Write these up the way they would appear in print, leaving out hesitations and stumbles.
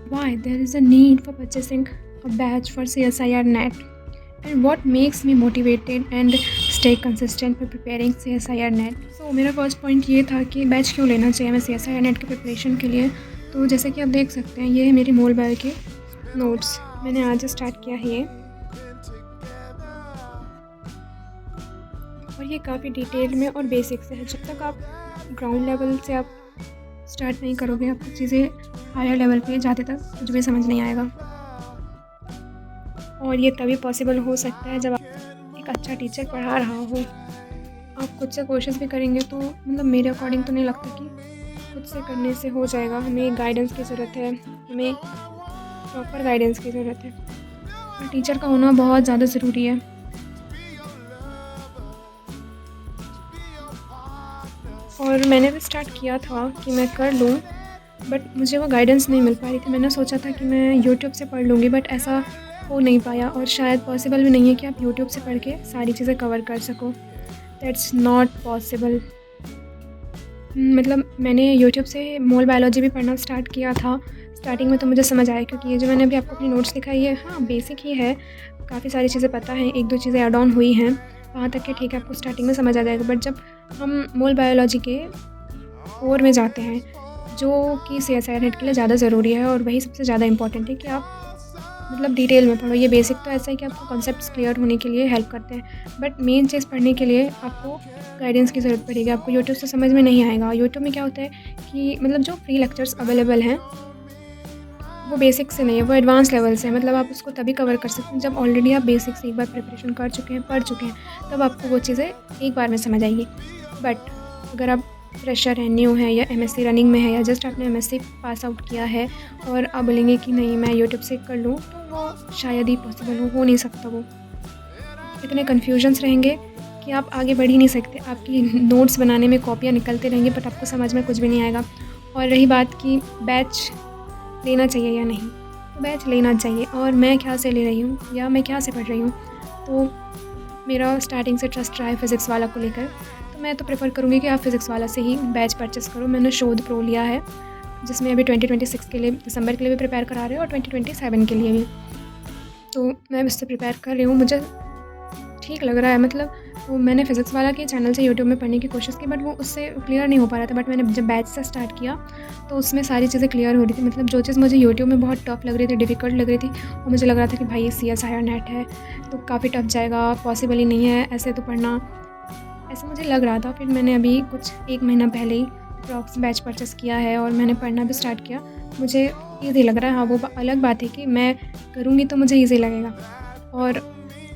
Why there is a need for purchasing a batch for CSIR NET, and what makes me motivated and stay consistent for preparing CSIR NET. So मेरा first point ये था कि batch क्यों लेना चाहिए मैं CSIR NET की preparation के लिए। तो जैसे कि आप देख सकते हैं, ये है मेरी मोल बायो के नोट्स। मैंने आज स्टार्ट किया है ये, और ये काफ़ी डिटेल में और बेसिक से है। जब तक आप ग्राउंड लेवल से आप स्टार्ट नहीं करोगे, आपको चीज़ें हायर लेवल पे जाते तक कुछ भी समझ नहीं आएगा। और ये तभी पॉसिबल हो सकता है जब आप एक अच्छा टीचर पढ़ा रहा हो। आप खुद से कोशिश भी करेंगे तो मतलब मेरे अकॉर्डिंग तो नहीं लगता कि खुद से करने से हो जाएगा। हमें गाइडेंस की ज़रूरत है, हमें प्रॉपर गाइडेंस की ज़रूरत है, और टीचर का होना बहुत ज़्यादा ज़रूरी है। और मैंने भी स्टार्ट किया था कि मैं कर लूँ, बट मुझे वो गाइडेंस नहीं मिल पा रही थी। मैंने सोचा था कि मैं यूट्यूब से पढ़ लूँगी, बट ऐसा हो नहीं पाया, और शायद पॉसिबल भी नहीं है कि आप यूट्यूब से पढ़ के सारी चीज़ें कवर कर सको। That's not possible. मतलब मैंने यूट्यूब से मोल बायोलॉजी भी पढ़ना स्टार्ट किया था। स्टार्टिंग में तो मुझे समझ आया, क्योंकि ये जो मैंने अभी आपको अपनी नोट्स दिखाई है, हाँ बेसिक ही है, काफ़ी सारी चीज़ें पता हैं, एक दो चीज़ें ऐड ऑन हुई हैं वहाँ तक के, ठीक है, आपको स्टार्टिंग में समझ आ जाएगा। बट जब हम मोल बायोलॉजी के कोर में जाते हैं, जो कि CSIR नेट के लिए ज़्यादा ज़रूरी है, और वही सबसे ज़्यादा इंपॉर्टेंट है कि आप मतलब डिटेल में पढ़ो। ये बेसिक तो ऐसा है कि आपको कॉन्सेप्ट्स क्लियर होने के लिए हेल्प करते हैं, बट मेन चीज़ पढ़ने के लिए आपको गाइडेंस की ज़रूरत पड़ेगी। आपको यूट्यूब से समझ में नहीं आएगा। यूट्यूब में क्या होता है कि मतलब जो फ्री लेक्चर्स अवेलेबल हैं वो बेसिक से नहीं है, वो एडवांस लेवल से है। मतलब आप उसको तभी कवर कर सकते हैं जब ऑलरेडी आप बेसिक से एक बार प्रिपरेशन कर चुके हैं, पढ़ चुके हैं, तब आपको वो चीज़ें एक बार में समझ आएगी। बट अगर आप फ्रेशर हैं, न्यू है, या MSc रनिंग में है, या जस्ट आपने MSc पास आउट किया है और आप बोलेंगे कि नहीं मैं यूट्यूब से कर लूँ, तो वो शायद ही पॉसिबल हो नहीं सकता। वो इतने कन्फ्यूजन्स रहेंगे कि आप आगे बढ़ ही नहीं सकते। आपकी नोट्स बनाने में कॉपियाँ निकलते रहेंगे, बट आपको समझ में कुछ भी नहीं आएगा। और रही बात कि बैच लेना चाहिए या नहीं, तो बैच लेना चाहिए। और मैं क्या से ले रही हूँ या मैं क्या से पढ़ रही हूँ, तो मेरा स्टार्टिंग से ट्रस्ट रहा है फ़िज़िक्स वाला को लेकर, तो मैं तो प्रेफर करूँगी कि आप फ़िज़िक्स वाला से ही बैच परचेस करो। मैंने शोध प्रो लिया है, जिसमें अभी 2026 के लिए, दिसंबर के लिए भी प्रिपेयर करा रहे हैं, और 2027 के लिए भी। तो मैं उससे प्रिपेयर कर रही हूँ, मुझे ठीक लग रहा है। मतलब वो मैंने फ़िज़िक्स वाला के चैनल से यूट्यूब में पढ़ने की कोशिश की, बट वो उससे क्लियर नहीं हो पा रहा था। बट मैंने जब बैच से स्टार्ट किया तो उसमें सारी चीज़ें क्लियर हो रही थी। मतलब जो चीज़ मुझे यूट्यूब में बहुत टफ लग रही थी, डिफ़िकल्ट लग रही थी, वो मुझे लग रहा था कि भाई CSIR नेट है तो काफ़ी टफ जाएगा, पॉसिबल ही नहीं है ऐसे तो पढ़ना, ऐसा मुझे लग रहा था। फिर मैंने अभी कुछ 1 महीना पहले ही अप्रॉक्स बैच परचेस किया है, और मैंने पढ़ना भी स्टार्ट किया। मुझे ईज़ी लग रहा है। हाँ, वो अलग बात है कि मैं करूँगी तो मुझे ईज़ी लगेगा। और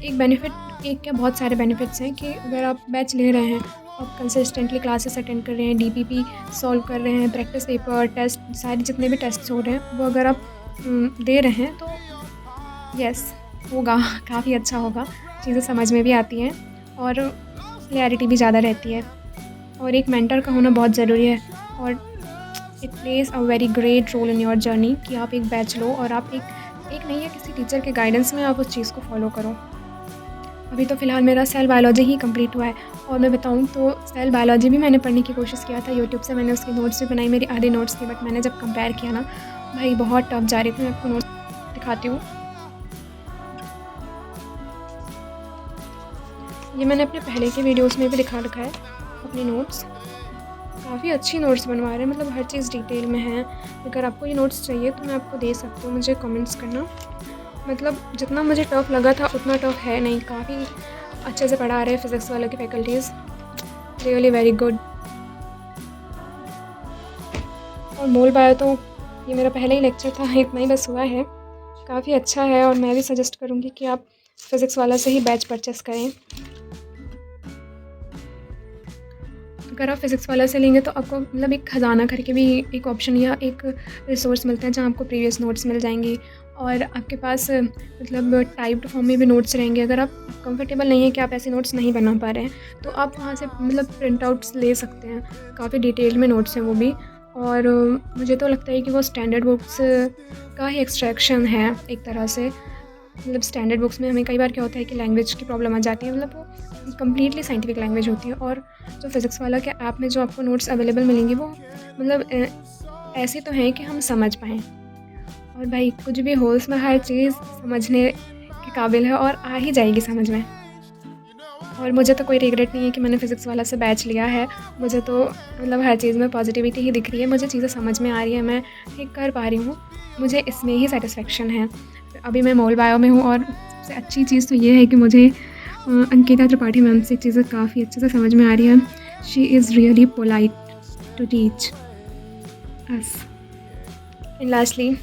एक बेनिफिट, एक क्या बहुत सारे बेनिफिट्स हैं कि अगर आप बैच ले रहे हैं, आप कंसिस्टेंटली क्लासेस अटेंड कर रहे हैं, DPP सॉल्व कर रहे हैं, प्रैक्टिस पेपर, टेस्ट, सारे जितने भी टेस्ट्स हो रहे हैं वो अगर आप दे रहे हैं, तो यस होगा, काफ़ी अच्छा होगा। चीज़ें समझ में भी आती हैं और क्लैरिटी भी ज़्यादा रहती है। और एक मेंटर का होना बहुत ज़रूरी है, और it plays a very great role in your journey कि आप एक बैच लो और आप एक नहीं है, किसी टीचर के गाइडेंस में आप उस चीज़ को फॉलो करो। अभी तो फ़िलहाल मेरा सेल बायोलॉजी ही कंप्लीट हुआ है, और मैं बताऊँ तो सेल बायोलॉजी भी मैंने पढ़ने की कोशिश किया था यूट्यूब से। मैंने उसकी नोट्स भी बनाई, मेरी आधे नोट्स थी, बट मैंने जब कंपेयर किया ना, भाई बहुत टफ जा रही थी। मैं आपको नोट्स दिखाती हूँ। ये मैंने अपने पहले के वीडियोस में भी दिखा रखा है अपनी नोट्स। काफ़ी अच्छी नोट्स बनवा रहे हैं, मतलब हर चीज़ डिटेल में है। अगर आपको ये नोट्स चाहिए तो मैं आपको दे सकती हूँ, मुझे कमेंट्स करना। मतलब जितना मुझे टफ़ लगा था उतना टफ़ है नहीं, काफ़ी अच्छे से पढ़ा रहे हैं फ़िज़िक्स वाले की फैकल्टीज़, रियली वेरी गुड। और मोल बायो तो ये मेरा पहला ही लेक्चर था, इतना ही बस हुआ है, काफ़ी अच्छा है। और मैं भी सजेस्ट करूँगी कि आप फ़िज़िक्स वाला से ही बैच परचेस करें। अगर आप फ़िज़िक्स वाला से लेंगे तो आपको मतलब एक ख़जाना करके भी एक ऑप्शन या एक रिसोर्स मिलता है, जहाँ आपको प्रीवियस नोट्स मिल जाएंगी, और आपके पास मतलब टाइप्ड फॉर्म में भी नोट्स रहेंगे। अगर आप कंफर्टेबल नहीं है कि आप ऐसे नोट्स नहीं बना पा रहे हैं, तो आप वहाँ से मतलब प्रिंट आउट्स ले सकते हैं। काफ़ी डिटेल में नोट्स हैं वो भी, और मुझे तो लगता है कि वो स्टैंडर्ड बुक्स का ही एक्सट्रैक्शन है एक तरह से। मतलब स्टैंडर्ड बुक्स में हमें कई बार क्या होता है कि लैंग्वेज की प्रॉब्लम आ जाती है, मतलब वो कम्प्लीटली साइंटिफिक लैंग्वेज होती है। और जो फ़िज़िक्स वाला के ऐप में जो आपको नोट्स अवेलेबल मिलेंगे, वो मतलब ऐसे तो हैं कि हम समझ पाएँ। और भाई कुछ भी हो उसमें हर चीज़ समझने के काबिल है और आ ही जाएगी समझ में। और मुझे तो कोई रिग्रेट नहीं है कि मैंने फ़िज़िक्स वाला से बैच लिया है। मुझे तो मतलब हर चीज़ में पॉजिटिविटी ही दिख रही है, मुझे चीज़ें समझ में आ रही है, मैं ठीक कर पा रही हूँ, मुझे इसमें ही सैटिस्फैक्शन है। अभी मैं मोल बायो में हूँ और सबसे अच्छी चीज़ तो ये है कि मुझे अंकिता त्रिपाठी मैम से चीज़ें काफ़ी अच्छे से समझ में आ रही है। She is really polite to teach us. And lastly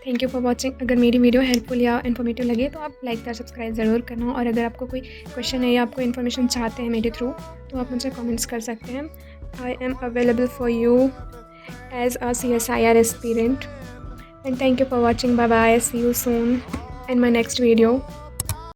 thank you for watching. अगर मेरी वीडियो हेल्पफुल या इन्फॉर्मेटिव लगे तो आप लाइक या सब्सक्राइब ज़रूर करना। और अगर आपको कोई क्वेश्चन है या आपको इन्फॉर्मेशन चाहते हैं मेरे थ्रू तो आप मुझे कमेंट्स कर सकते हैं। I am available for you as a CSIR aspirant. And thank you for watching. Bye bye, see you soon in my next video.